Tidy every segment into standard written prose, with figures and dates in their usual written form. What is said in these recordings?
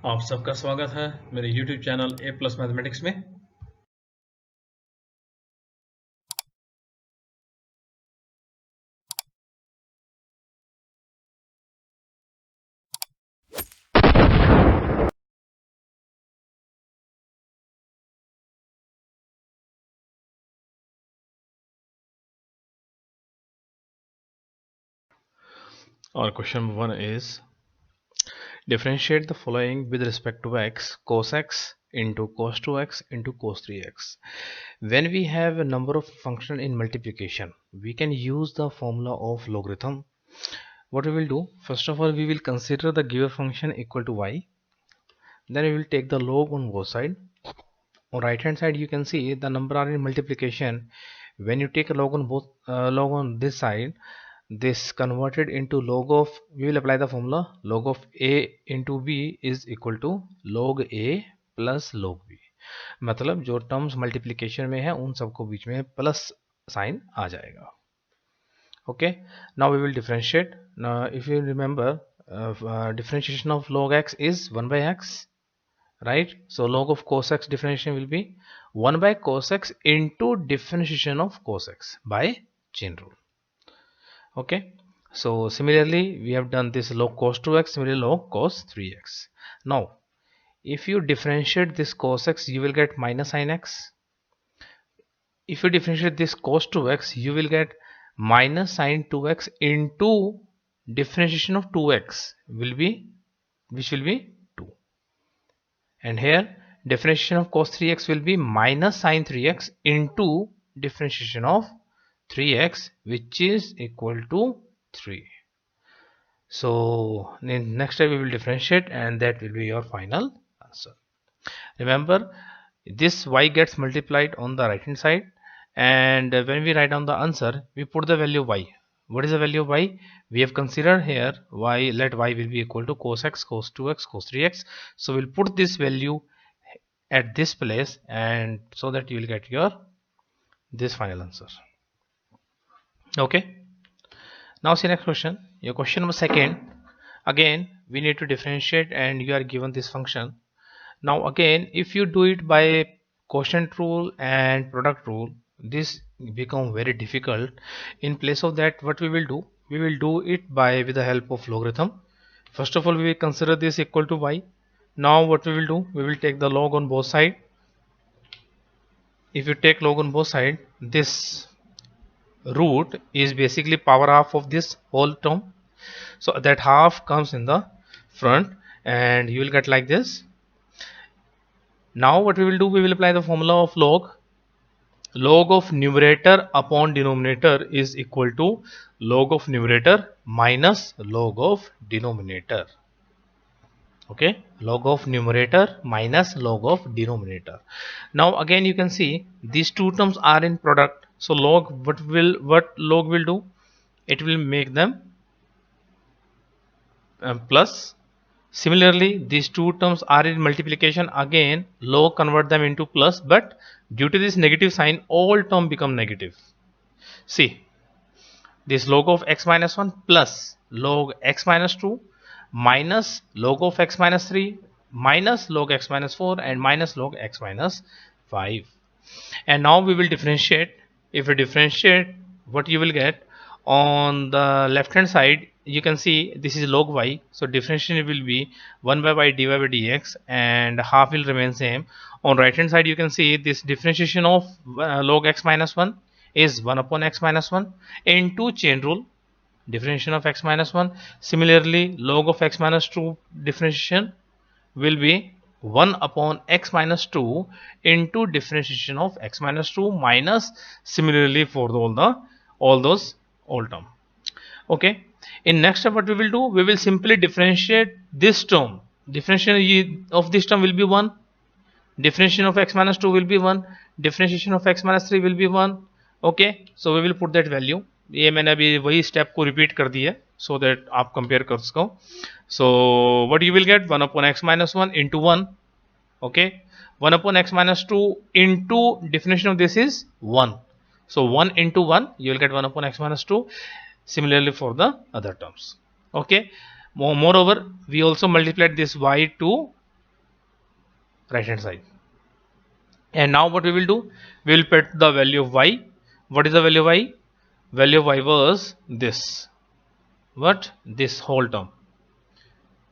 आप सबका स्वागत है मेरे YouTube चैनल ए प्लस मैथमेटिक्स में। Our question 1 is differentiate the following with respect to x: cos x into cos 2x into cos 3x. When we have a number of function in multiplication, we can use the formula of logarithm. What we will do, first of all, we will consider the given function equal to y. Then we will take the log on both sides. On right hand side you can see the number are in multiplication. When you take a log on both log on this side, this converted into log of, we will apply the formula log of a into b is equal to log a plus log b. मतलब जो terms multiplication में है उन सबको बीच में plus sign आ जाएगा. Okay, now we will differentiate. Now if you remember, differentiation of log x is 1 by x, right? So log of cos x differentiation will be 1 by cos x into differentiation of cos x by chain rule. Okay, so similarly we have done this log cos 2x, similarly log cos 3x. Now if you differentiate this cos x, you will get minus sin x. If you differentiate this cos 2x, you will get minus sin 2x into differentiation of 2x will be, which will be 2. And here differentiation of cos 3x will be minus sin 3x into differentiation of 3x, which is equal to 3. So in next step we will differentiate and that will be your final answer. Remember, this y gets multiplied on the right hand side, and when we write down the answer we put the value y. What is the value of y? We have considered here y, let y will be equal to cos x, cos 2x, cos 3x. So we'll put this value at this place, and so that you will get your this final answer. Okay, now see next question. Your question number second, again we need to differentiate and you are given this function. Now again if you do it by quotient rule and product rule, this become very difficult. In place of that, what we will do, we will do it by with the help of logarithm. First of all, we will consider this equal to y. Now what we will do, we will take the log on both sides. If you take log on both sides, this root is basically power half of this whole term, so that half comes in the front and you will get like this. Now what we will do, we will apply the formula of log. Log of numerator upon denominator is equal to log of numerator minus log of denominator. Okay, log of numerator minus log of denominator. Now again you can see these two terms are in product, so log, what log will do, it will make them plus. Similarly, these two terms are in multiplication, again log convert them into plus, but due to this negative sign all term become negative. See, this log of x minus 1 plus log x minus 2 minus log of x minus 3 minus log x minus 4 and minus log x minus 5. And now we will differentiate. If we differentiate, what you will get on the left hand side, you can see this is log y, so differentiation will be 1 by y dy by dx and half will remain same. On right hand side you can see this differentiation of log x minus 1 is 1 upon x minus 1 into chain rule, differentiation of x minus 1. Similarly, log of x minus 2 differentiation will be 1 upon x minus 2 into differentiation of x minus 2 minus, similarly for all those all term. Okay, in next step what we will do, we will simply differentiate this term. Differentiation of this term will be 1, differentiation of x minus 2 will be 1, differentiation of x minus 3 will be 1. Okay, so we will put that value. ये मैंने अभी वही step को repeat कर दिया है so that आप compare कर सको. So what you will gate 1 upon x minus 1 into 1. Okay, 1 upon x minus 2 into definition of this is 1, so 1 into 1 you will get 1 upon x minus 2. Similarly for the other terms. Okay, moreover we also multiplied this y to right hand side. And now what we will do, we will put the value of y. What is the value of y? Value of y was this, what, this whole term,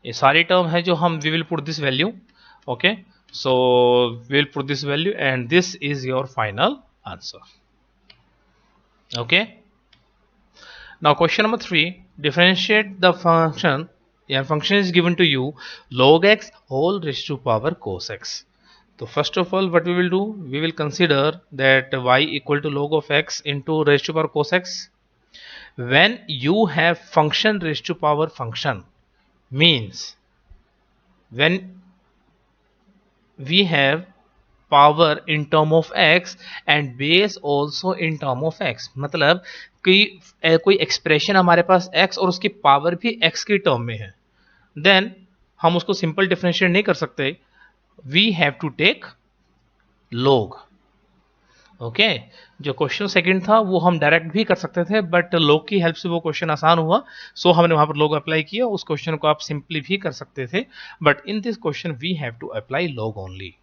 ये सारी term है जो हम, we will put this value. Okay, so we will put this value and this is your final answer. Okay, now question number 3, differentiate the function. Yeah, function is given to you log x whole raised to power cos x. So first of all, what we will do, we will consider that y equal to log of x into raised to power cos x. When you have function raised to power function, means when we have power in term of x and base also in term of x, मतलब कि कोई expression हमारे पास x और उसकी power भी x की term में है, देन हम उसको सिंपल डिफरेंशिएट नहीं कर सकते, we have to take log. Okay, जो क्वेश्चन सेकंड था वो हम डायरेक्ट भी कर सकते थे, बट log की हेल्प से वो क्वेश्चन आसान हुआ, सो हमने वहां पर log अप्लाई किया. उस क्वेश्चन को आप सिंपली भी कर सकते थे, but in this question we have to apply log only.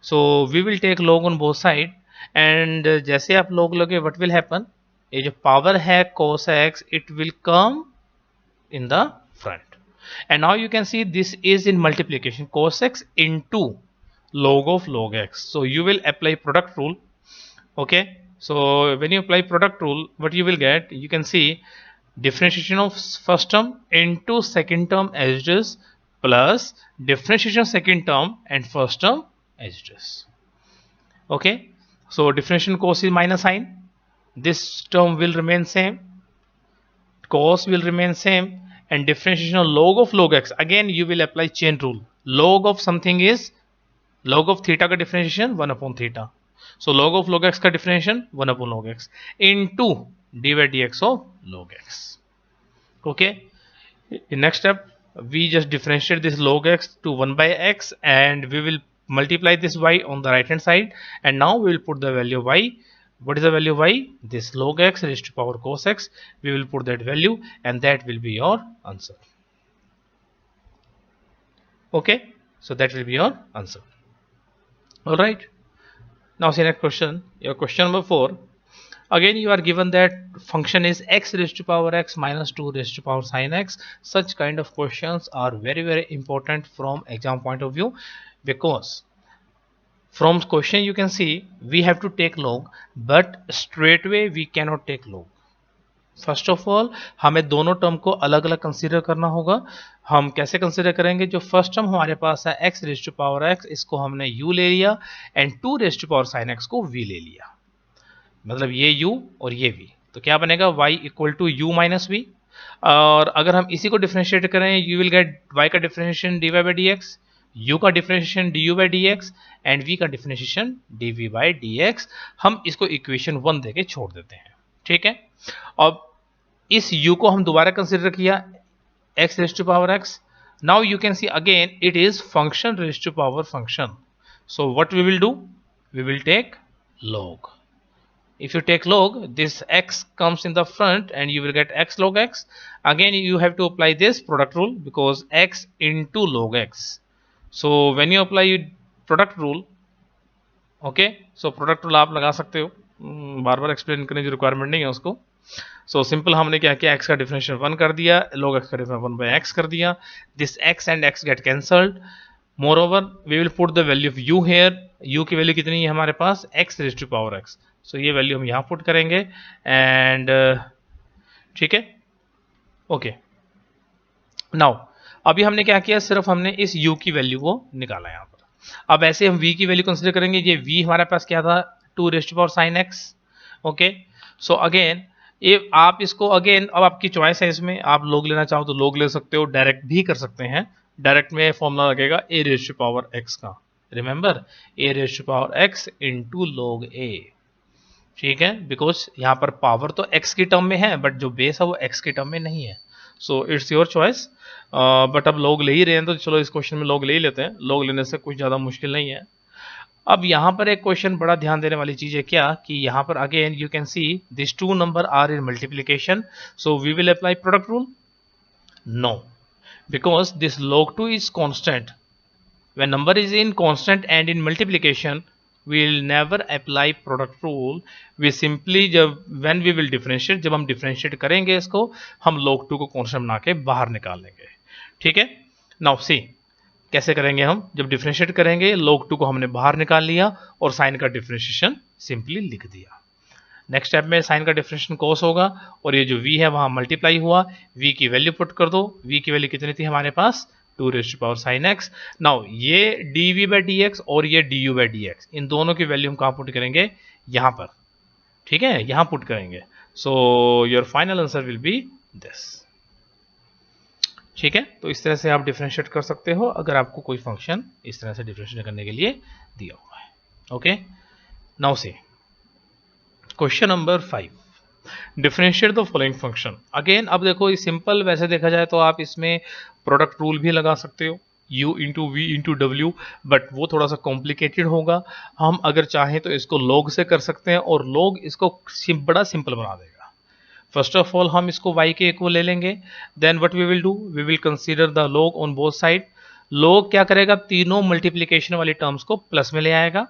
So we will take log on both side, and जैसे आप log लोगे व्हाट विल हैपन, ये जो पावर है cos x, it will come in the front. And now you can see this is in multiplication, cos x into log of log x. So you will apply product rule. Okay, so when you apply product rule, what you will get, you can see differentiation of first term into second term as it is, plus differentiation of second term and first term as it is. Okay, so differentiation cos is minus sign, this term will remain same, cos will remain same, and differentiation of log x, again you will apply chain rule. Log of something is log of theta का differentiation 1 upon theta, so log of log x का differentiation 1 upon log x into d by dx of log x. Okay, in next step we just differentiate this log x to 1 by x and we will multiply this y on the right hand side, and now we will put the value of y. What is the value of y? This log x raised to power cos x. We will put that value and that will be your answer. Okay, so that will be your answer. All right, now see next question, your question number 4. Again you are given that function is x raised to power x minus 2 raised to power sin x. Such kind of questions are very important from exam point of view, because from question you can see we have to take log, but straight away we cannot take log. First of all हमें दोनों term को अलग अलग consider करना होगा. हम कैसे consider करेंगे, जो फर्स्ट टर्म हमारे पास है x raise to power x, इसको हमने u ले लिया, and 2 raise to power sine x को v ले लिया, मतलब ये u और ये v, तो क्या बनेगा y equal to u minus v. और अगर हम इसी को डिफरेंशिएट करें, यू विल गेट y का differentiation dy by dx, u का differentiation du by dx and v का डिफरेंशिएशन dv बाई dx. हम इसको इक्वेशन 1 देके छोड़ देते हैं. ठीक है, अब इस u को हम दोबारा कंसीडर किया x raise to power x. Now you can see again it is function raise to power function. So what we will do, we will take log. If you take log, this x comes in the front and you will get x log x. Again you have to apply this product rule because x into log x. So when you apply product rule, okay, so product rule आप लगा सकते हो, बार बार explain करने की requirement नहीं है उसको. So simple हमने क्या किया, x का डिफरेंशियल 1 कर दिया, log x का डिफरेंशियल 1 by x कर दिया. This x and x get cancelled. Moreover, we will put the value of u here. u की वैल्यू कितनी है हमारे पास, x raised to power x. सो ये वैल्यू हम यहाँ पुट करेंगे एंड ठीक है. ओके, नाउ अभी हमने क्या किया, सिर्फ हमने इस u की वैल्यू को निकाला यहाँ पर. अब ऐसे हम v की वैल्यू कंसिडर करेंगे. ये v हमारे पास क्या था, 2 raised to power sin x. Okay, so again ये आप इसको अगेन, अब आपकी चॉइस है, इसमें आप log लेना चाहो तो log ले सकते हो, डायरेक्ट भी कर सकते हैं. डायरेक्ट में फॉर्मूला लगेगा a raised to power x का. Remember, a raised to power x into log a. ठीक है, बिकॉज यहाँ पर पावर तो x की टर्म में है, बट जो बेस है वो x की टर्म में नहीं है. So it's your choice, but अब लोग ले ही रहे हैं तो चलो इस क्वेश्चन में लोग ले ही लेते हैं. लोग लेने से कुछ ज़्यादा मुश्किल नहीं है. अब यहाँ पर एक क्वेश्चन बड़ा ध्यान देने वाली चीज़ है क्या, कि यहाँ पर again you can see this 2 number are in multiplication. So we will apply product rule. No, because this log 2 is constant. When number is in constant and in multiplication, we will never apply product rule. We simply when we will differentiate, जब हम differentiate करेंगे इसको, हम log 2 को constant बना के बाहर निकाल लेंगे. ठीक है. Now see कैसे करेंगे हम. जब differentiate करेंगे log 2 को हमने बाहर निकाल लिया और sin का differentiation simply लिख दिया. नेक्स्ट स्टेप में साइन का डिफरेंशिएशन cos होगा और ये जो v है वहां मल्टीप्लाई हुआ. v की वैल्यू पुट कर दो. v की वैल्यू कितनी थी हमारे पास 2 raise to power sin x. Now ये dv बाई dx और ये du बाई dx, इन दोनों की वैल्यू हम कहां पुट करेंगे, यहां पर. ठीक है, यहां पुट करेंगे. So your final answer will be this. ठीक है, तो इस तरह से आप डिफरेंशिएट कर सकते हो अगर आपको कोई फंक्शन इस तरह से डिफरेंशिएट करने के लिए दिया हुआ है. Okay, now see question number 5. Differentiate the following function. Again अब देखो ये सिंपल, वैसे देखा जाए तो आप इसमें प्रोडक्ट रूल भी लगा सकते हो, u into V into W, but वो थोड़ा सा कॉम्प्लिकेटेड होगा. हम अगर चाहें तो इसको log से कर सकते हैं और log इसको बड़ा सिंपल बना देगा. फर्स्ट ऑफ ऑल हम इसको y के इक्वल ले लेंगे. Then what we will do, we will consider the log on both side. log क्या करेगा, तीनों मल्टीप्लीकेशन वाली टर्म्स को प्लस में ले आएगा.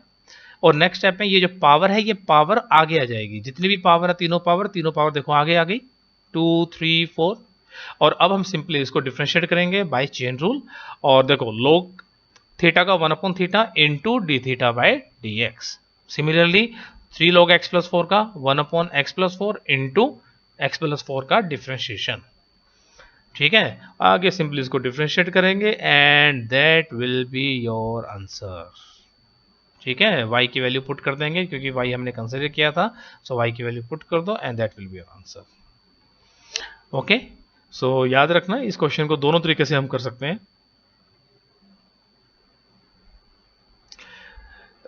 और नेक्स्ट स्टेप में ये जो पावर है ये पावर आगे आ जाएगी. जितनी भी पावर है तीनों पावर देखो आगे आ गई 2 3 4. और अब हम सिंपली इसको डिफरेंशिएट करेंगे बाय चेन रूल. और देखो log थीटा का 1 upon theta into D theta by D x. Similarly 3 log x plus 4 का 1 upon x plus 4 into x plus 4 का डिफरेंशिएशन. ठीक है, आगे सिंपली इसको डिफरेंशिएट करेंगे and that will be your answer. ठीक है, y की वैल्यू पुट कर देंगे क्योंकि y हमने कंसीडर किया था. सो y की वैल्यू पुट कर दो and that will be your answer. Okay, so याद रखना इस क्वेश्चन को दोनों तरीके से हम कर सकते हैं.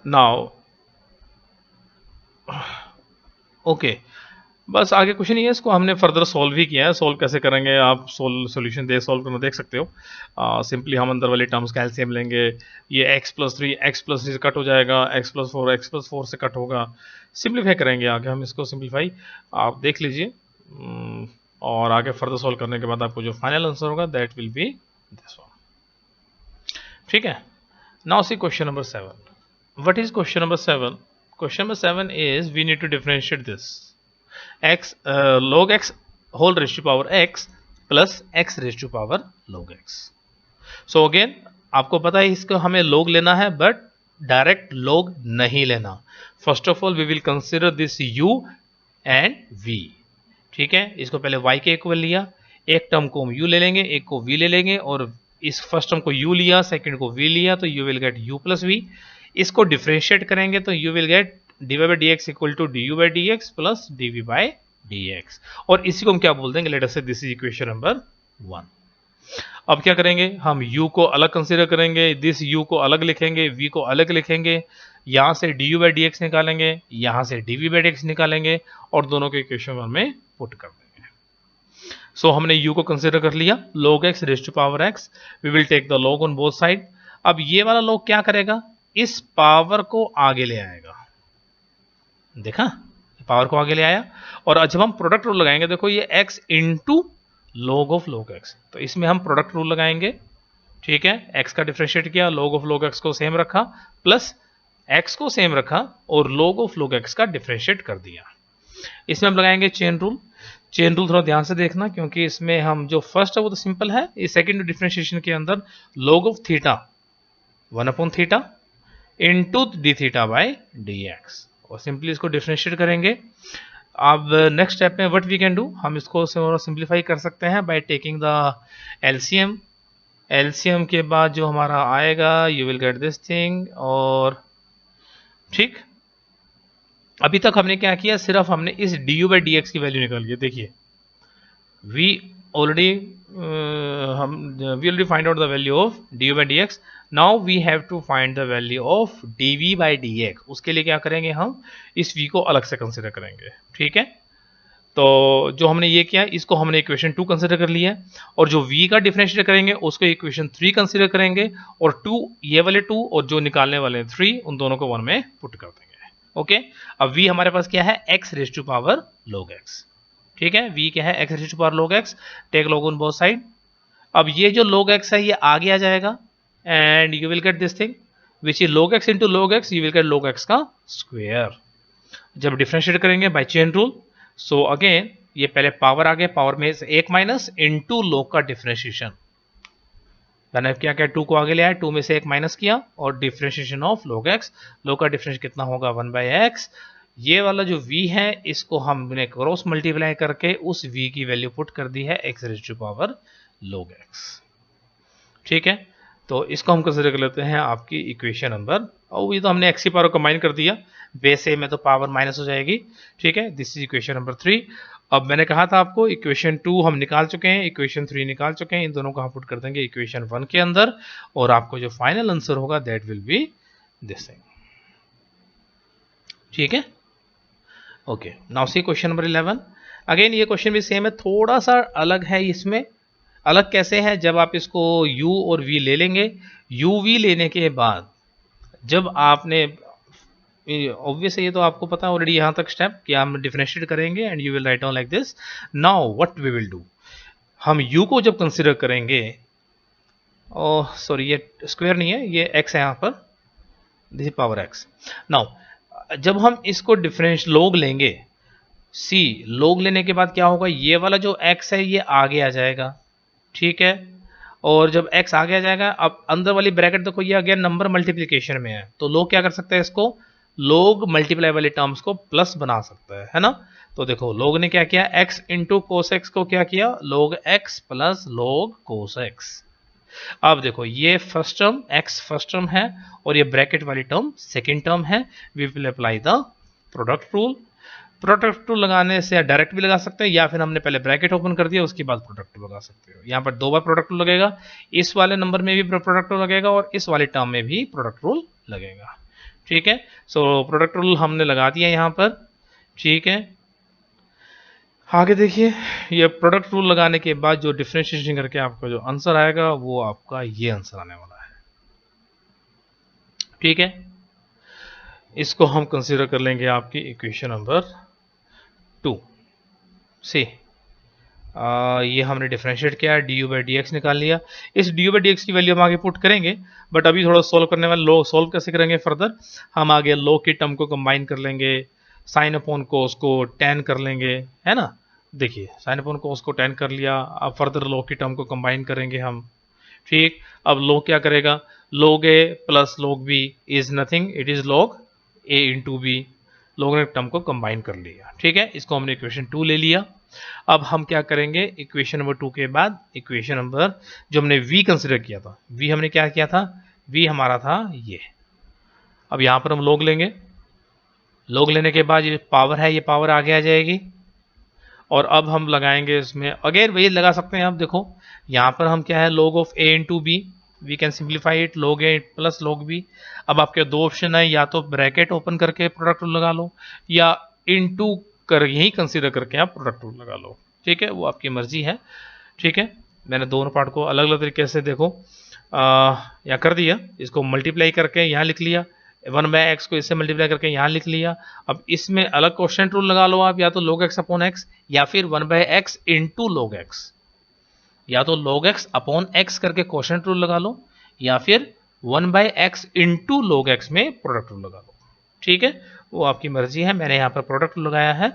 नाउ ओके, बस आगे क्वेश्चन ये है, इसको हमने फर्दर सॉल्व भी किया है. सॉल्व कैसे करेंगे आप सॉल्यूशन सॉल्व करना देख सकते हो. सिंपली हम अंदर वाले टर्म्स का एलसीएम लेंगे. ये x प्लस 3 से कट हो जाएगा, x प्लस 4 से कट होगा. सिंप्लीफाई करेंगे आगे हम इसको. सिंप्लीफाई आप देख लीजिए और आगे फर्दर सॉल्व करने के बाद आपको जो फाइनल आंसर होगा that will be this one. ठीक है, now see question number 7. What is question number 7? Question number 7 is we need to differentiate this x log x whole raised to power x plus x raised to power log x. So again आपको पता है इसको हमें log लेना है but direct log नहीं लेना. First of all we will consider this u and v. ठीक है, इसको पहले y के इक्वल लिया, एक टर्म को हम u ले लेंगे, एक को v ले लेंगे और इस फर्स्ट टर्म को u लिया, सेकंड को v लिया तो u will get u plus v. इसको डिफरेंशिएट करेंगे तो u will get dy by dx equal to du by dx plus dv by dx. और इसी को हम क्या बोल देंगे, लेट अस से दिस इज इक्वेशन नंबर 1. अब क्या करेंगे, हम u को अलग कंसीडर करेंगे, दिस u को अलग लिखेंगे, v को अलग लिखेंगे, यहां से du by dx निकालेंगे, यहां से dv by dx निकालेंगे और दोनों के इक्वेशन 1 में पुट कर देंगे. सो हमने u को कंसीडर कर लिया, log x raise to power x. We will take the log on both side. अब ये वाला log क्या करेगा, इस पावर को आगे ले आएगा. देखा, पावर को आगे ले आया. और जब हम प्रोडक्ट रूल लगाएंगे, देखो ये x into log of log x, तो इसमें हम प्रोडक्ट रूल लगाएंगे. ठीक है, x का डिफरेंशिएट किया, log ऑफ log x को सेम रखा, प्लस x को सेम रखा और log ऑफ log x का डिफरेंशिएट कर दिया. इसमें हम लगाएंगे चेन रूल. चेन रूल थोड़ा ध्यान से देखना क्योंकि इसमें हम जो फर्स्ट है वो तो सिंपल है. इस सेकेंड डिफरेंशिएशन के अंदर log of theta 1 upon theta into D theta by d x और सिंपली इसको डिफरेंशिएट करेंगे. अब नेक्स्ट स्टेप में व्हाट वी कैन डू, हम इसको सिंप्लीफाई कर सकते हैं by taking the LCM. LCM के बाद जो हमारा आएगा you will get this thing. और ठीक, अभी तक हमने क्या किया, सिर्फ हमने इस du by dx की वैल्यू निकाली है. देखिए we already find out the value of du by dx. Now we have to find the value of dv by dx. उसके लिए क्या करेंगे, हम इस v को अलग से कंसिडर करेंगे. ठीक है, तो जो हमने ये किया इसको हमने इक्वेशन 2 कंसिडर कर लिया है और जो v का डिफरेंशिएट करेंगे उसको इक्वेशन 3 कंसिडर करेंगे और 2 ये वाले 2 और जो निकालने वाले 3 उन दोनों को 1 में पुट कर देंगे. ओके, अब v हमारे पास क्या है, x raise to power log x. ठीक है, v क्या है, x raise to power log x. Take log on both side. अब ये जो log x है ये आगे आ जाएगा and you will get this thing which is log x into log x, you will get log x का square जब differentiate करेंगे by chain rule. So again ये पहले पावर आ गया, पावर में से एक माइनस इनटू log का डिफरेंशिएशन. मैंने क्या किया, 2 को आगे ले आया, 2 में से एक माइनस किया और differentiation of log x. log का डिफरेंशिएशन कितना होगा 1 बाय x. ये वाला जो v है इसको हमने क्रॉस मल्टीप्लाई करके उस v की वैल्यू पुट कर दी है x raise to power log x. ठीक है, तो इसको हम कंसिडर कर लेते हैं आपकी इक्वेशन नंबर, और ये तो हमने x की पावर कंबाइन कर दिया, बेस ए में तो पावर माइनस हो जाएगी. ठीक है, दिस इज इक्वेशन नंबर 3. अब मैंने कहा था आपको इक्वेशन 2 हम निकाल चुके हैं, इक्वेशन 3 निकाल चुके हैं, इन दोनों को हम पुट कर देंगे इक्वेशन 1 के अंदर और आपको जो फाइनल आंसर होगा that will be this thing. ठीक है, okay. Now see question number 11. Again ये क्वेश्चन भी सेम है, थोड़ा सा अलग है. इसमें अलग कैसे है, जब आप इसको u और v ले लेंगे, uv लेने के बाद जब आपने ऑब्वियस ये तो आपको पता है ऑलरेडी यहाँ तक स्टेप कि हम डिफरेंशिएट करेंगे and you will write down like this. Now what we will do, हम u को जब कंसीडर करेंगे, ओह सॉरी ये स्क्वायर नहीं है, ये x है यहाँ पर, this is power x. Now जब हम इसको डिफरेंस लोग लेंगे, सी लोग लेने के बाद क्या होगा, ये वाला जो x है ये आगे आ जाएगा. ठीक है, और जब x आगे आ जाएगा, अब अंदर वाली ब्रैकेट देखो ये अगेन नंबर मल्टीप्लिकेशन में है, तो लोग क्या कर सकते हैं, इसको लोग मल्टीप्लाई वाले टर्म्स को प्लस बना सकता है ना. तो देखो लोग ने क्या किया, x इंटू कोस एक्स को क्या किया, लोग x प्लस लोग कोस एक्स. अब देखो ये first term x first term है और ये ब्रैकेट वाली टर्म सेकेंड टर्म है. We will apply the product rule. Product rule लगाने से डायरेक्ट भी लगा सकते हैं या फिर हमने पहले ब्रैकेट ओपन कर दिया उसके बाद प्रोडक्ट रूल लगा सकते हो. यहाँ पर 2 बार प्रोडक्ट रूल लगेगा, इस वाले नंबर में भी प्रोडक्ट रूल लगेगा और इस वाले टर्म में भी प्रोडक्ट रूल लगेगा. ठीक है, सो प्रोडक्ट रूल हमने लगा दिया यहाँ पर. ठीक है, आगे देखिए, ये प्रोडक्ट रूल लगाने के बाद जो डिफरेंशिएशन करके आपका जो आंसर आएगा वो आपका ये आंसर आने वाला है. ठीक है, इसको हम कंसीडर कर लेंगे आपकी इक्वेशन नंबर 2. सी ये हमने डिफरेंशिएट किया, D you by d x निकाल लिया. इस D you by d x की वैल्यू हम आगे पुट करेंगे, बट अभी थोड़ा सॉल्व करने वाले लो सॉल्व कैसे करेंगे फर्दर, हम आगे लो की टर्म को कंबाइन कर लेंगे, साइन अपॉन कोस को टेन कर लेंगे, है ना. देखिए साइन अपॉन कोस को टेन कर लिया, अब फर्दर लो की टर्म को कंबाइन करेंगे हम. ठीक, अब लो क्या करेगा, log a plus log b is nothing, it is log a into B. लोगों ने टर्म को कंबाइन कर लिया. ठीक है, इसको हमने इक्वेशन 2 ले लिया. अब हम क्या करेंगे, इक्वेशन नंबर 2 के बाद इक्वेशन नंबर जो हमने v कंसिडर किया था, v हमने क्या किया था, v हमारा था ये. अब यहां पर हम लोग लेंगे, लोग लेने के बाद ये पावर है, ये पावर आगे आ जाएगी और अब हम लगाएंगे इसमें अगेन वही लगा सकते हैं. अब देखो यहां पर हम क्या है, log of a into b, we can simplify it, log a plus log b. अब आपके दो ऑप्शन है, या तो ब्रैकेट ओपन करके प्रोडक्ट रूल लगा लो या इनटू कर यही कंसीडर करके आप प्रोडक्ट रूल लगा लो. ठीक है, वो आपकी मर्जी है. ठीक है, मैंने दोनों पार्ट को अलग अलग तरीके से देखो या कर दिया, इसको मल्टीप्लाई करके यहाँ लिख लिया, 1 बाय एक्स को इससे मल्टीप्लाई करके यहाँ लिख लिया. अब इसमें अलग क्वेश्चन रूल लगा लो आप, या तो log x अपॉन एक्स या फिर 1 by x into log x, या तो log x अपॉन एक्स करके क्वेश्चन रूल लगा लो या फिर 1 by x into log x में प्रोडक्ट रूल लगा लो. ठीक है, वो आपकी मर्जी है, मैंने यहाँ पर प्रोडक्ट लगाया है.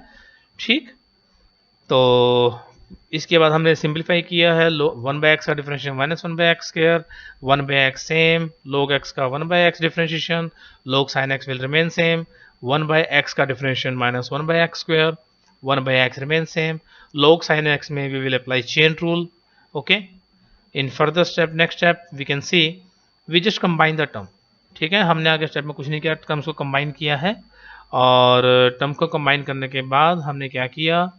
ठीक, तो इसके बाद हमने सिंप्लीफाई किया है, 1 बाय एक्स का differentiation minus 1 by x square, 1 by x same, log x का 1 by x differentiation, log sin x will remain same, 1 by x का differentiation minus 1 by x square, 1 by x remain same, log sin x में we will apply chain rule. Okay, in further step next step we can see we just combine the term. ठीक है, हमने आगे step में कुछ नहीं किया, terms को कंबाइन किया है और टर्म को कंबाइन करने के बाद हमने क्या किया,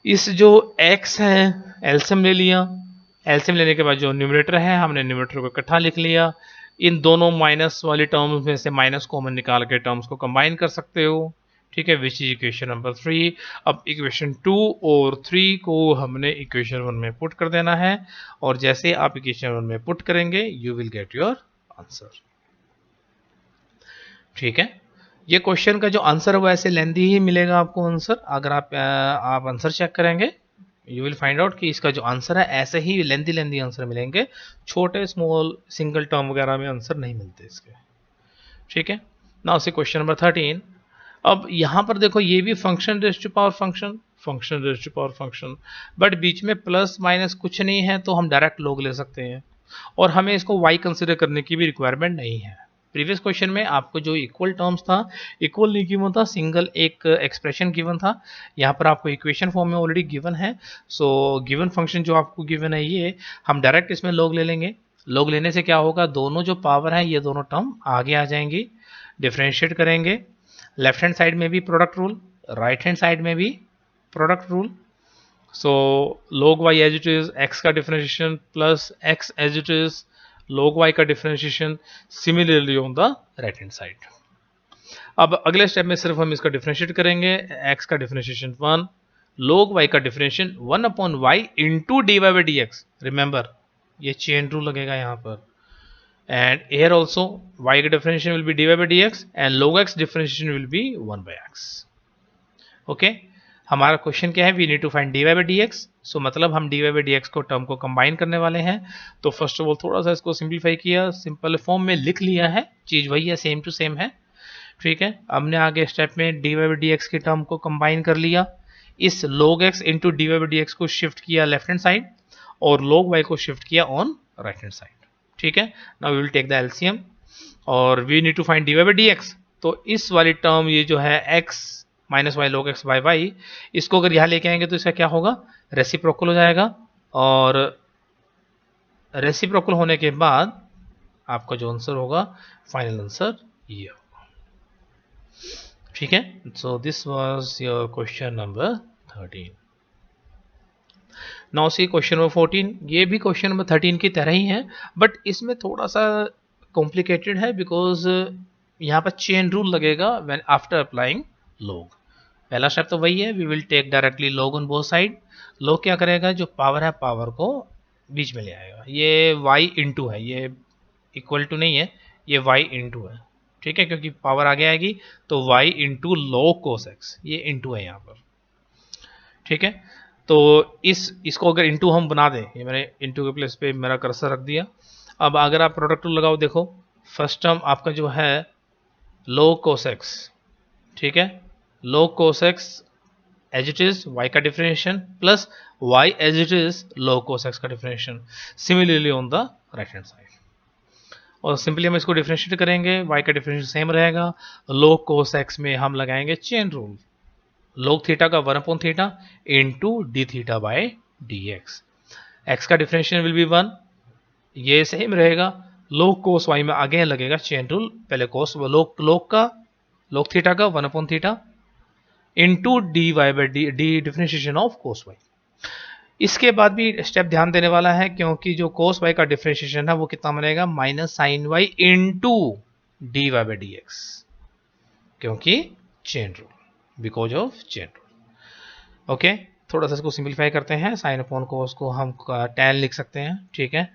इस जो x है एलसीएम ले लिया, एलसीएम लेने के बाद जो न्यूमरेटर है हमने न्यूमरेटर को इकट्ठा लिख लिया. इन दोनों माइनस वाली टर्म्स में से माइनस कॉमन निकाल के टर्म्स को कंबाइन कर सकते हो. ठीक है, विच इज इक्वेशन नंबर 3. अब इक्वेशन 2 और 3 को हमने इक्वेशन 1 में पुट कर देना है और जैसे आप इक्वेशन 1 में पुट करेंगे you will get your answer. ठीक है, ये क्वेश्चन का जो आंसर है वो ऐसे लेंथी ही मिलेगा आपको आंसर, अगर आप आंसर चेक करेंगे यू विल फाइंड आउट कि इसका जो आंसर है ऐसे ही लेंथी आंसर मिलेंगे, छोटे स्मॉल सिंगल टर्म वगैरह में आंसर नहीं मिलते इसके। ठीक है, नाउ सी क्वेश्चन नंबर 13। अब यहां पर देखो ये भी function raise to power function raise to power function, but बीच में प्लस माइनस कुछ नहीं है तो हम डायरेक्ट लॉग ले सकते हैं और हमें इसको y कंसिडर करने की भी रिक्वायरमेंट नहीं है। प्रीवियस क्वेश्चन में आपको जो इक्वल टर्म्स था, इक्वल नहीं गिवन था, सिंगल एक एक्सप्रेशन गिवन था, यहाँ पर आपको इक्वेशन फॉर्म में ऑलरेडी गिवन है। सो गिवन फंक्शन जो आपको गिवन है ये हम डायरेक्ट इसमें लॉग ले लेंगे। लॉग लेने से क्या होगा, दोनों जो पावर है ये दोनों टर्म आगे आ जाएंगी, डिफ्रेंशिएट करेंगे, लेफ्ट हैंड साइड में भी product rule, right hand side में भी product rule. So log y as it is x का differentiation plus x as it is log y का differentiation similarly on the right hand side. अब अगले step में सिर्फ हम इसका डिफरेंशिएट करेंगे, x का डिफरेंशिएशन 1, log y का differentiation 1 upon y into d y by d x. Remember ये चेन रूल लगेगा यहाँ पर, and here also y differentiation will be dy by dx and log x differentiation will be 1 by x. Okay, हमारा question क्या है, we need to find dy by dx। So मतलब हम dy by dx को term को combine करने वाले हैं। तो फर्स्ट ऑफ ऑल थोड़ा सा इसको सिंप्लीफाई किया, सिंपल फॉर्म में लिख लिया है, चीज वही है, सेम टू सेम है। ठीक है, हमने आगे स्टेप में dy by dx के टर्म को कंबाइन कर लिया, इस log x into dy by dx को शिफ्ट किया लेफ्ट हैंड साइड और log y को शिफ्ट किया ऑन राइट हैंड साइड। ठीक है, now we will take the LCM और we need to find dy by dx। तो इस वाली टर्म ये जो है x minus y log x by y, इसको अगर यहाँ लेके आएंगे तो इसका क्या होगा, रेसिप्रोकल हो जाएगा और रेसिप्रोकल होने के बाद आपका जो आंसर होगा फाइनल आंसर ये होगा। ठीक है, so this was your question number 13। Now see question number 14। ये भी क्वेश्चन नंबर 13 की तरह ही है, बट इसमें थोड़ा सा कॉम्प्लिकेटेड है बिकॉज यहाँ पर चेन रूल लगेगा व्हेन आफ्टर अप्लाइंग लॉग। पहला स्टेप तो वही है, we will take directly log on both side. Log क्या करेगा, जो पावर है पावर को बीच में ले आएगा। ये y इंटू है, ये इक्वल टू नहीं है, ये y इंटू है। ठीक है, क्योंकि पावर आगे आएगी तो y into log cos x, ये इंटू है यहाँ पर। ठीक है, तो इसको अगर इंटू हम बना दें, ये मैंने इंटू के प्लेस पे मेरा कर्सर रख दिया। अब अगर आप प्रोडक्ट रूल लगाओ, देखो फर्स्ट टर्म आपका जो है log cos x, ठीक है, log cos x as it is y का differentiation plus y as it is log cos x का differentiation similarly on the right hand side. और सिंपली हम इसको डिफरेंशिएट करेंगे, y का डिफरेंशिएशन सेम रहेगा, log cos x में हम लगाएंगे चेन रूल, log थीटा का 1 upon theta into D theta by D x. X का डिफरेंशिएशन विल बी 1, ये सेम रहेगा, log cos y में आगे लगेगा चेन रूल, पहले cos log थीटा का 1 upon theta into d y by d differentiation of cos y। इसके बाद भी स्टेप ध्यान देने वाला है, क्योंकि जो cos y का डिफरेंशिएशन है वो कितना बनेगा, minus sine y into d y by d x, क्योंकि chain rule, because of chain rule. Okay, थोड़ा सा इसको सिंप्लीफाई करते हैं, साइन अपॉन कोस को हम tan लिख सकते हैं। ठीक है,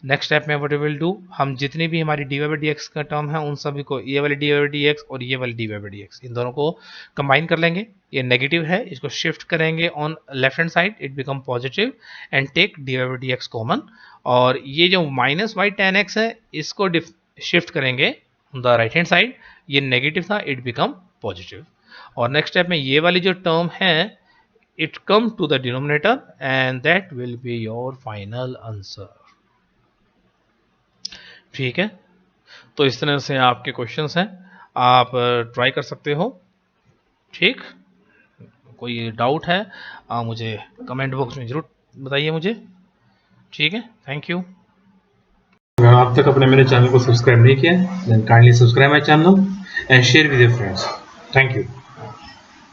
नेक्स्ट स्टेप में व्हाट वी विल डू, हम जितनी भी हमारी d y by d x का टर्म है उन सभी को, ये वाली d y by d x और ये वाली d y by d x, इन दोनों को कंबाइन कर लेंगे। ये नेगेटिव है, इसको शिफ्ट करेंगे on left hand side, it become positive and take d y by d x common. और ये जो माइनस वाई tan एक्स है इसको शिफ्ट करेंगे on the right hand side, ये नेगेटिव था, इट बिकम पॉजिटिव। और नेक्स्ट स्टेप में ये वाली जो टर्म है it come to the denominator and that will be your final answer. ठीक है, तो इस तरह से आपके क्वेश्चंस हैं, आप ट्राई कर सकते हो। ठीक, कोई डाउट है आप मुझे कमेंट बॉक्स में जरूर बताइए मुझे। ठीक है, थैंक यू। अगर आप तक अपने मेरे चैनल को सब्सक्राइब नहीं किया then kindly subscribe my channel and share with your friends. Thank you.